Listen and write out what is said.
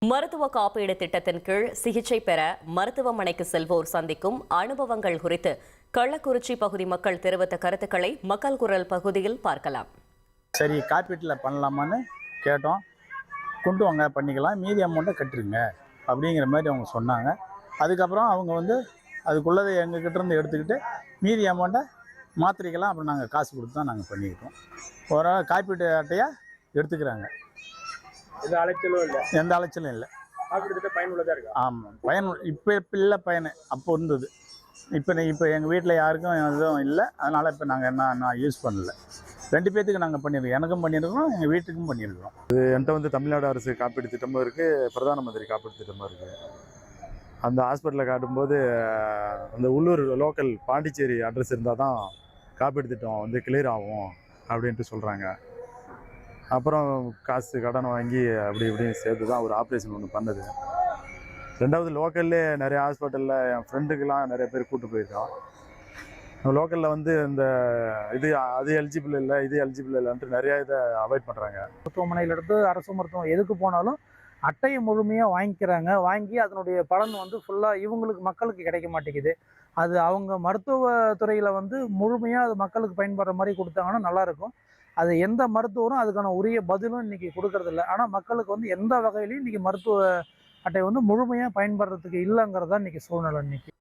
மருத்துவ காப்பீடு திட்டத்தின் கீழ் சிகிச்சை பெற மருத்துவமனைக்கு செல்வோர் சந்திக்கும் அனுபவங்கள் குறித்து கள்ளக்குறிச்சி பகுதி மக்கள் தெரிவித்த கருத்துக்களை மக்கள் குரல் பகுதியில் பார்க்கலாம். சரி, காப்பீட்டில் பண்ணலாமான்னு கேட்டோம். கொண்டு வாங்க, பண்ணிக்கலாம், மீதி அமௌண்ட்டை கட்டுருங்க அப்படிங்கிற மாதிரி அவங்க சொன்னாங்க. அதுக்கப்புறம் அவங்க அதுக்குள்ளதை எங்ககிட்ட இருந்து எடுத்துக்கிட்டு மீதி அமௌண்ட்டை மாத்திரைக்கெல்லாம் அப்புறம் நாங்கள் காசு கொடுத்து தான் நாங்கள் பண்ணிக்கிட்டோம். ஒரு காப்பீட்டு அட்டையாக எடுத்துக்கிறாங்க. எந்த அலைச்சலும் இல்லை. காப்பீடு திட்டம் பயனுள்ளதாக இருக்கு. ஆமாம், இப்போ இல்லை பயன். அப்போ இருந்தது. இப்போ எங்கள் வீட்டில் யாருக்கும் எதுவும் இல்லை. அதனால் இப்போ நாங்கள் நான் யூஸ் பண்ணல. 2 பேர்த்துக்கு நாங்கள் பண்ணியிருக்கோம். எனக்கும் பண்ணியிருக்கோம், எங்கள் வீட்டுக்கும் பண்ணியிருக்கோம். என்கிட்ட தமிழ்நாடு அரசு காப்பீடு திட்டமும் இருக்குது, பிரதான மந்திரி காப்பீடு திட்டமும் இருக்குது. அந்த ஹாஸ்பிட்டலில் காட்டும்போது அந்த உள்ளூர் லோக்கல் பாண்டிச்சேரி அட்ரஸ் இருந்தால் தான் காப்பீடு திட்டம் கிளியர் ஆகும் அப்படின்ட்டு சொல்கிறாங்க. அப்புறம் காசு கடன் வாங்கி அப்படி இப்படின்னு சேர்த்து தான் ஒரு ஆப்ரேஷன் ஒன்று பண்ணது. 2வது லோக்கல்லே நிறைய ஹாஸ்பிட்டலில் என் ஃப்ரெண்டுக்கெல்லாம் நிறைய பேர் கூப்பிட்டு போயிருக்கோம். லோக்கலில் இந்த அது எலிஜிபிள் இல்லை, இது எலிஜிபிள் இல்லைன்ட்டு நிறையா இதை அவாய்ட் பண்ணுறாங்க. மருத்துவமனையிலேருந்து அரசு மருத்துவம் எதுக்கு போனாலும் அட்டையை முழுமையாக வாங்கிக்கிறாங்க. வாங்கி அதனுடைய பலன் ஃபுல்லாக இவங்களுக்கு மக்களுக்கு கிடைக்க மாட்டேங்குது. அது அவங்க மருத்துவத்துறையில் முழுமையாக அது மக்களுக்கு பயன்படுற மாதிரி கொடுத்தாங்கன்னா நல்லாயிருக்கும். அது எந்த மருத்துவரும் அதுக்கான உரிய பதிலும் இன்றைக்கி கொடுக்கறதில்ல. ஆனால் மக்களுக்கு எந்த வகையிலையும் இன்றைக்கி மருத்துவ அட்டை முழுமையாக பயன்படுறதுக்கு இல்லைங்கிறது தான் இன்றைக்கி சூழ்நிலை. இன்றைக்கி